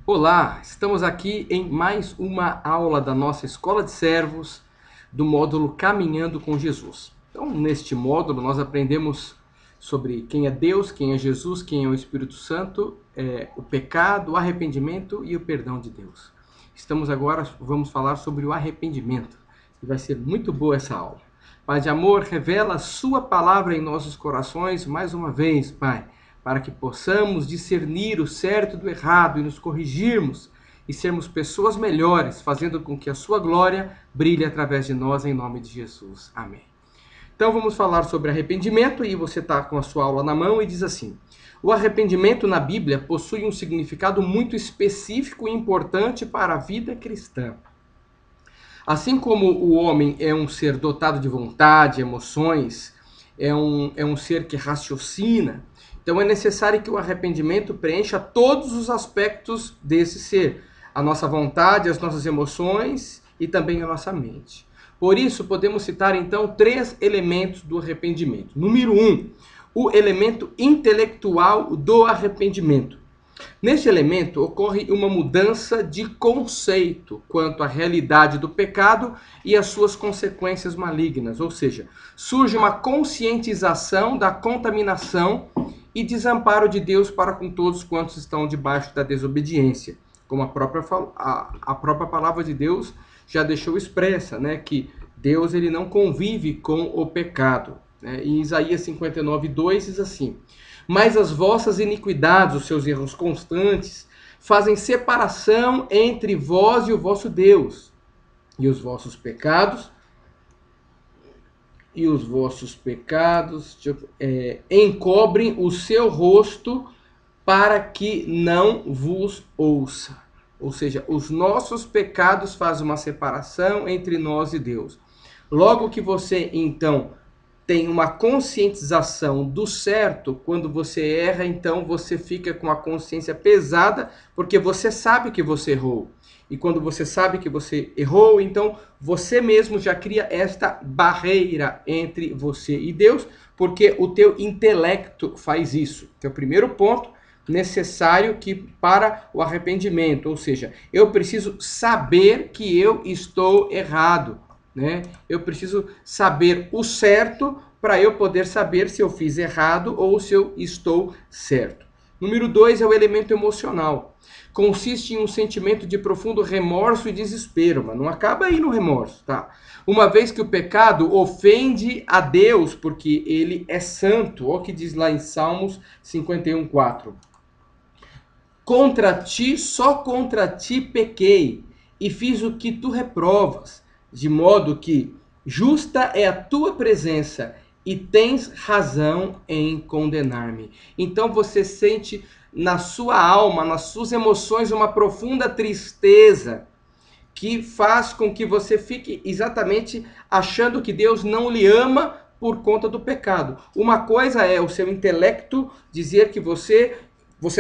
Olá, estamos aqui em mais uma aula da nossa Escola de Servos do módulo Caminhando com Jesus. Então, neste módulo, nós aprendemos sobre quem é Deus, quem é Jesus, quem é o Espírito Santo, o pecado, o arrependimento e o perdão de Deus. Vamos falar sobre o arrependimento e vai ser muito boa essa aula. Pai de amor, revela a sua palavra em nossos corações mais uma vez, Pai, para que possamos discernir o certo do errado e nos corrigirmos e sermos pessoas melhores, fazendo com que a sua glória brilhe através de nós, em nome de Jesus. Amém. Então vamos falar sobre arrependimento, e você está com a sua aula na mão e diz assim: o arrependimento na Bíblia possui um significado muito específico e importante para a vida cristã. Assim como o homem é um ser dotado de vontade, emoções, é um ser que raciocina, então é necessário que o arrependimento preencha todos os aspectos desse ser. A nossa vontade, as nossas emoções e também a nossa mente. Por isso, podemos citar então 3 elementos do arrependimento. Número 1, o elemento intelectual do arrependimento. Neste elemento ocorre uma mudança de conceito quanto à realidade do pecado e às suas consequências malignas, ou seja, surge uma conscientização da contaminação e desamparo de Deus para com todos quantos estão debaixo da desobediência, como a própria palavra de Deus já deixou expressa, né, que Deus ele não convive com o pecado. Em Isaías 59:2 diz assim: mas as vossas iniquidades, os seus erros constantes, fazem separação entre vós e o vosso Deus, e os vossos pecados encobrem o seu rosto para que não vos ouça. Ou seja, os nossos pecados fazem uma separação entre nós e Deus. Logo que você, então, tem uma conscientização do certo, quando você erra, então você fica com a consciência pesada, porque você sabe que você errou. E quando você sabe que você errou, então você mesmo já cria esta barreira entre você e Deus, porque o teu intelecto faz isso. Então, o primeiro ponto necessário que para o arrependimento, ou seja, eu preciso saber que eu estou errado, né? Eu preciso saber o certo para eu poder saber se eu fiz errado ou se eu estou certo. Número 2 é o elemento emocional. Consiste em um sentimento de profundo remorso e desespero, mas não acaba aí no remorso, tá? Uma vez que o pecado ofende a Deus, porque ele é santo. Olha o que diz lá em Salmos 51:4. Só contra ti pequei, e fiz o que tu reprovas, de modo que justa é a tua presença, e tens razão em condenar-me. Então você sente na sua alma, nas suas emoções, uma profunda tristeza que faz com que você fique exatamente achando que Deus não lhe ama por conta do pecado. Uma coisa é o seu intelecto dizer que você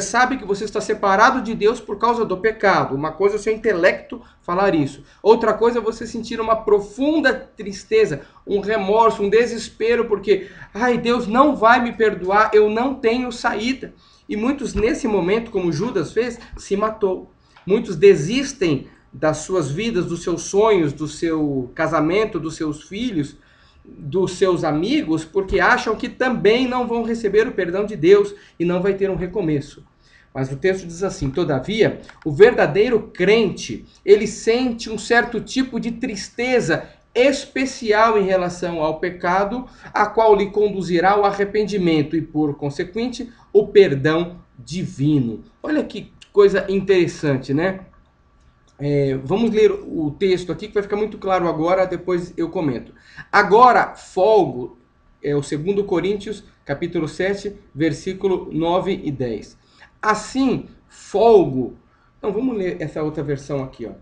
sabe que você está separado de Deus por causa do pecado. Uma coisa é o seu intelecto falar isso. Outra coisa é você sentir uma profunda tristeza, um remorso, um desespero, porque, Deus não vai me perdoar, eu não tenho saída. E muitos, nesse momento, como Judas fez, se matou. Muitos desistem das suas vidas, dos seus sonhos, do seu casamento, dos seus filhos, dos seus amigos, porque acham que também não vão receber o perdão de Deus e não vai ter um recomeço. Mas o texto diz assim: todavia, o verdadeiro crente, ele sente um certo tipo de tristeza especial em relação ao pecado, a qual lhe conduzirá ao arrependimento e, por consequente, o perdão divino. Olha que coisa interessante, né? Vamos ler o texto aqui que vai ficar muito claro agora, depois eu comento. Agora, folgo, é o 2 Coríntios, capítulo 7, versículo 9 e 10. Assim, folgo. Então, vamos ler essa outra versão aqui, ó.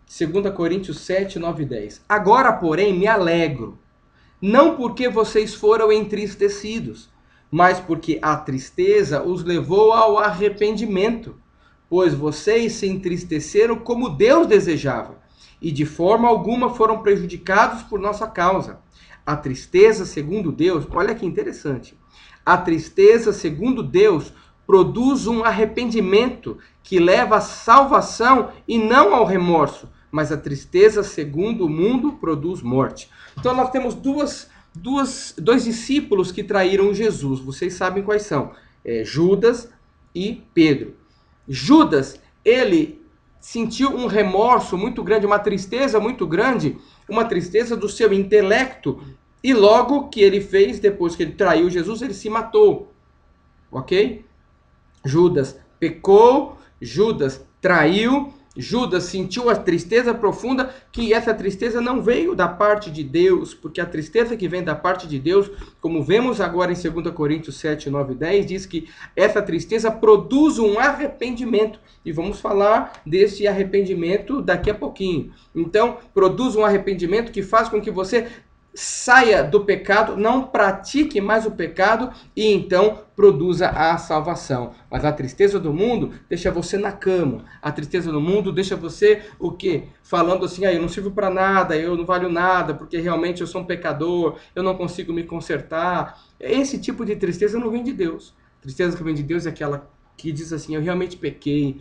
2 Coríntios 7, 9 e 10. Agora, porém, me alegro, não porque vocês foram entristecidos, mas porque a tristeza os levou ao arrependimento. Pois vocês se entristeceram como Deus desejava, e de forma alguma foram prejudicados por nossa causa. A tristeza, segundo Deus, olha que interessante. A tristeza, segundo Deus, produz um arrependimento que leva à salvação e não ao remorso, mas a tristeza, segundo o mundo, produz morte. Então nós temos dois discípulos que traíram Jesus. Vocês sabem quais são: Judas e Pedro. Judas, ele sentiu um remorso muito grande, uma tristeza muito grande, uma tristeza do seu intelecto, e logo que ele fez, depois que ele traiu Jesus, ele se matou. Ok? Judas pecou, Judas traiu, Judas sentiu a tristeza profunda, que essa tristeza não veio da parte de Deus, porque a tristeza que vem da parte de Deus, como vemos agora em 2 Coríntios 7, 9 e 10, diz que essa tristeza produz um arrependimento, e vamos falar desse arrependimento daqui a pouquinho. Então, produz um arrependimento que faz com que você saia do pecado, não pratique mais o pecado e então produza a salvação. Mas a tristeza do mundo deixa você na cama. A tristeza do mundo deixa você o quê? Falando assim, eu não sirvo para nada, eu não valho nada, porque realmente eu sou um pecador, eu não consigo me consertar. Esse tipo de tristeza não vem de Deus. A tristeza que vem de Deus é aquela que diz assim, eu realmente pequei,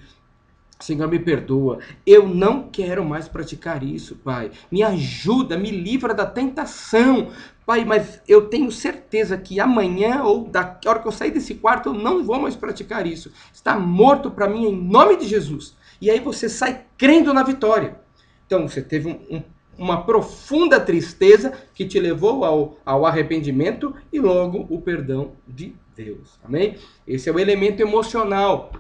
Senhor, me perdoa. Eu não quero mais praticar isso, Pai. Me ajuda, me livra da tentação. Pai, mas eu tenho certeza que amanhã ou da hora que eu sair desse quarto, eu não vou mais praticar isso. Está morto para mim em nome de Jesus. E aí você sai crendo na vitória. Então você teve uma profunda tristeza que te levou ao arrependimento e logo o perdão de Deus. Amém? Esse é o elemento emocional.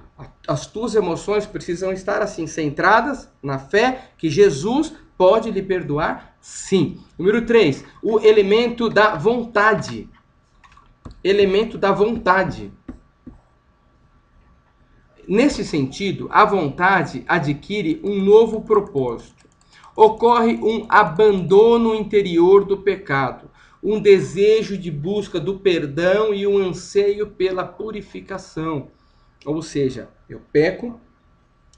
As tuas emoções precisam estar assim, centradas na fé que Jesus pode lhe perdoar, sim. Número 3, o elemento da vontade. Elemento da vontade. Nesse sentido, a vontade adquire um novo propósito. Ocorre um abandono interior do pecado, um desejo de busca do perdão e um anseio pela purificação. Ou seja, eu peco,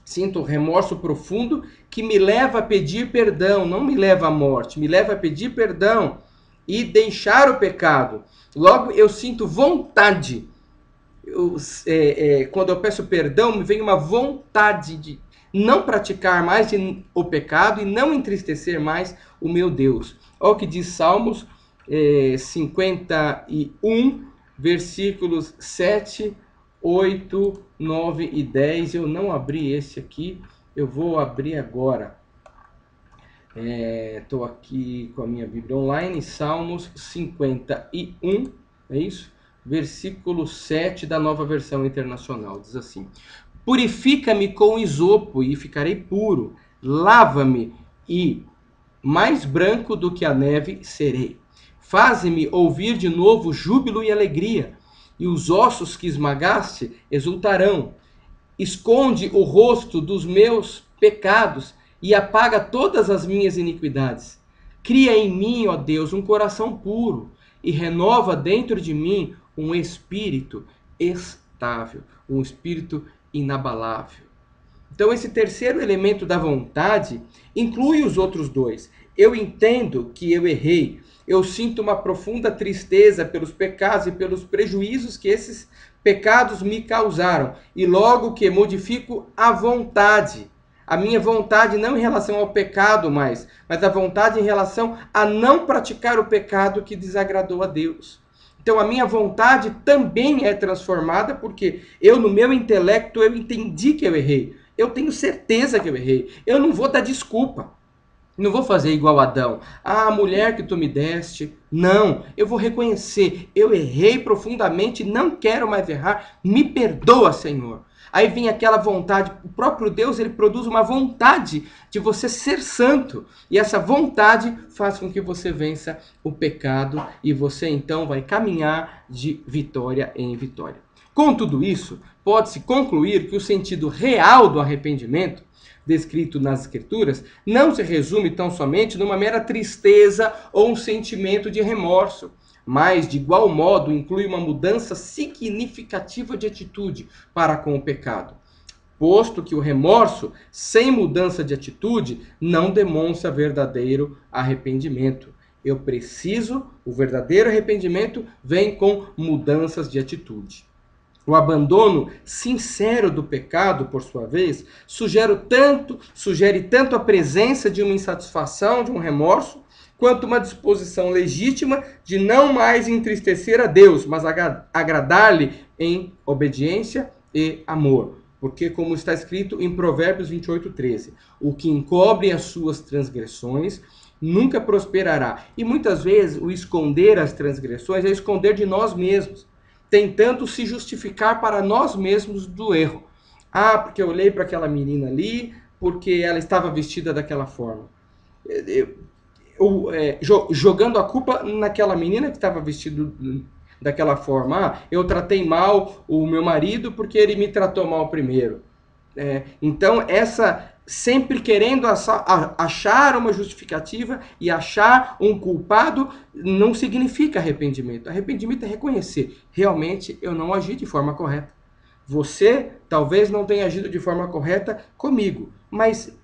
sinto um remorso profundo que me leva a pedir perdão, não me leva à morte, me leva a pedir perdão e deixar o pecado. Logo, eu sinto vontade. Quando eu peço perdão, me vem uma vontade de não praticar mais o pecado e não entristecer mais o meu Deus. Olha o que diz Salmos 51, versículos 7, 8, 9 e 10. Eu não abri esse aqui, eu vou abrir agora. Estou aqui com a minha Bíblia online, Salmos 51, é isso? Versículo 7 da Nova Versão Internacional, diz assim: Purifica-me com isopo e ficarei puro, lava-me e mais branco do que a neve serei. Faze-me ouvir de novo júbilo e alegria, e os ossos que esmagaste exultarão. Esconde o rosto dos meus pecados e apaga todas as minhas iniquidades. Cria em mim, ó Deus, um coração puro e renova dentro de mim um espírito estável, um espírito inabalável. Então, esse terceiro elemento da vontade inclui os outros dois. Eu entendo que eu errei. Eu sinto uma profunda tristeza pelos pecados e pelos prejuízos que esses pecados me causaram. E logo que modifico a vontade. A minha vontade não em relação ao pecado mais, mas a vontade em relação a não praticar o pecado que desagradou a Deus. Então a minha vontade também é transformada porque eu no meu intelecto eu entendi que eu errei. Eu tenho certeza que eu errei. Eu não vou dar desculpa. Não vou fazer igual Adão. Ah, mulher que tu me deste. Não, eu vou reconhecer. Eu errei profundamente, não quero mais errar. Me perdoa, Senhor. Aí vem aquela vontade. O próprio Deus, ele produz uma vontade de você ser santo. E essa vontade faz com que você vença o pecado. E você então vai caminhar de vitória em vitória. Com tudo isso, pode-se concluir que o sentido real do arrependimento, descrito nas Escrituras, não se resume tão somente numa mera tristeza ou um sentimento de remorso, mas, de igual modo, inclui uma mudança significativa de atitude para com o pecado. Posto que o remorso, sem mudança de atitude, não demonstra verdadeiro arrependimento. O verdadeiro arrependimento vem com mudanças de atitude. O abandono sincero do pecado, por sua vez, sugere tanto a presença de uma insatisfação, de um remorso, quanto uma disposição legítima de não mais entristecer a Deus, mas agradar-lhe em obediência e amor. Porque, como está escrito em Provérbios 28:13, o que encobre as suas transgressões nunca prosperará. E muitas vezes o esconder as transgressões é esconder de nós mesmos, tentando se justificar para nós mesmos do erro. Ah, porque eu olhei para aquela menina ali, porque ela estava vestida daquela forma. Jogando a culpa naquela menina que estava vestida daquela forma. Ah, eu tratei mal o meu marido porque ele me tratou mal primeiro. Então, sempre querendo achar uma justificativa e achar um culpado não significa arrependimento. Arrependimento é reconhecer, realmente eu não agi de forma correta. Você talvez não tenha agido de forma correta comigo, mas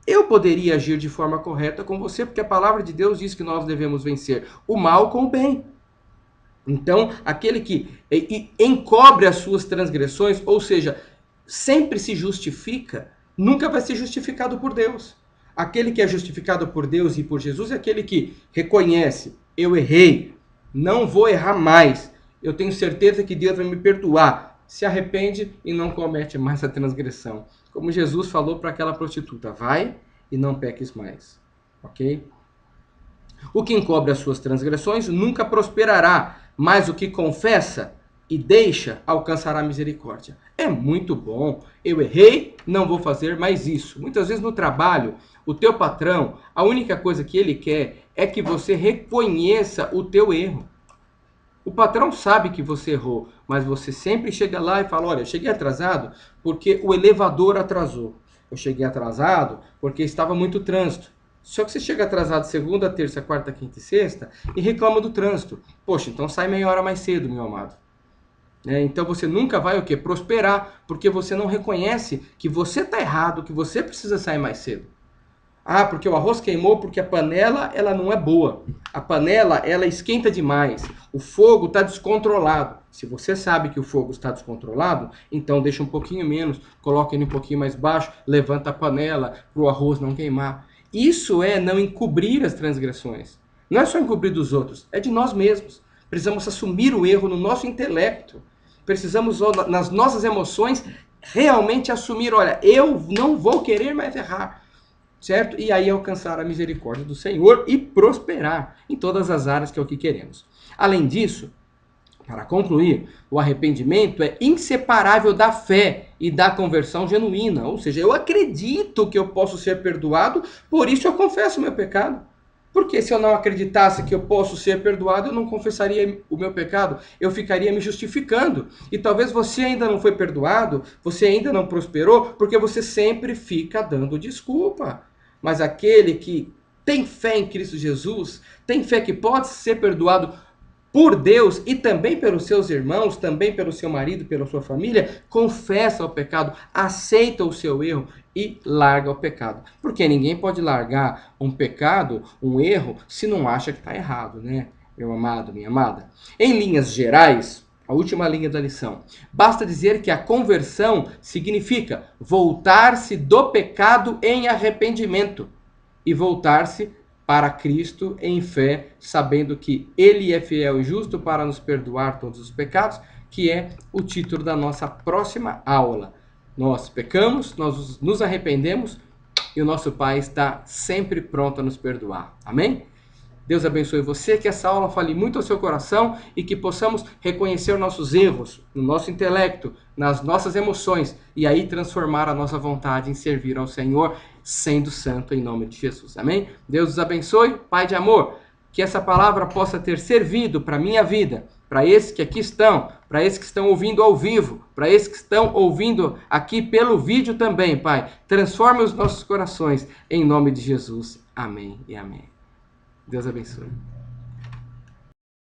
eu poderia agir de forma correta com você, porque a palavra de Deus diz que nós devemos vencer o mal com o bem. Então, aquele que encobre as suas transgressões, ou seja, sempre se justifica, nunca vai ser justificado por Deus. Aquele que é justificado por Deus e por Jesus é aquele que reconhece: eu errei, não vou errar mais, eu tenho certeza que Deus vai me perdoar, se arrepende e não comete mais a transgressão. Como Jesus falou para aquela prostituta: vai e não peques mais. Ok? O que encobre as suas transgressões nunca prosperará, mas o que confessa e deixa alcançará misericórdia. É muito bom. Eu errei, não vou fazer mais isso. Muitas vezes no trabalho, o teu patrão, a única coisa que ele quer é que você reconheça o teu erro. O patrão sabe que você errou, mas você sempre chega lá e fala: olha, eu cheguei atrasado porque o elevador atrasou. Eu cheguei atrasado porque estava muito trânsito. Só que você chega atrasado segunda, terça, quarta, quinta e sexta e reclama do trânsito. Poxa, então sai meia hora mais cedo, meu amado. Então você nunca vai o quê? Prosperar, porque você não reconhece que você está errado, que você precisa sair mais cedo. Ah, porque o arroz queimou, porque a panela ela não é boa. A panela ela esquenta demais. O fogo está descontrolado. Se você sabe que o fogo está descontrolado, então deixa um pouquinho menos, coloca ele um pouquinho mais baixo, levanta a panela para o arroz não queimar. Isso é não encobrir as transgressões. Não é só encobrir dos outros, é de nós mesmos. Precisamos assumir o erro no nosso intelecto. Precisamos, nas nossas emoções, realmente assumir: olha, eu não vou querer mais errar. Certo? E aí alcançar a misericórdia do Senhor e prosperar em todas as áreas que é o que queremos. Além disso, para concluir, o arrependimento é inseparável da fé e da conversão genuína. Ou seja, eu acredito que eu posso ser perdoado, por isso eu confesso o meu pecado. Porque se eu não acreditasse que eu posso ser perdoado, eu não confessaria o meu pecado, eu ficaria me justificando. E talvez você ainda não foi perdoado, você ainda não prosperou, porque você sempre fica dando desculpa. Mas aquele que tem fé em Cristo Jesus, tem fé que pode ser perdoado por Deus e também pelos seus irmãos, também pelo seu marido, pela sua família, confessa o pecado, aceita o seu erro e larga o pecado. Porque ninguém pode largar um pecado, um erro, se não acha que está errado, né? Meu amado, minha amada. Em linhas gerais, a última linha da lição, basta dizer que a conversão significa voltar-se do pecado em arrependimento e voltar-se para Cristo em fé, sabendo que Ele é fiel e justo para nos perdoar todos os pecados, que é o título da nossa próxima aula. Nós pecamos, nós nos arrependemos e o nosso Pai está sempre pronto a nos perdoar. Amém? Deus abençoe você, que essa aula fale muito ao seu coração e que possamos reconhecer nossos erros no nosso intelecto, nas nossas emoções e aí transformar a nossa vontade em servir ao Senhor, sendo santo em nome de Jesus. Amém? Deus os abençoe, Pai de amor, que essa palavra possa ter servido para a minha vida, para esses que aqui estão, para esses que estão ouvindo ao vivo, para esses que estão ouvindo aqui pelo vídeo também, Pai. Transforme os nossos corações em nome de Jesus. Amém e amém. Deus abençoe.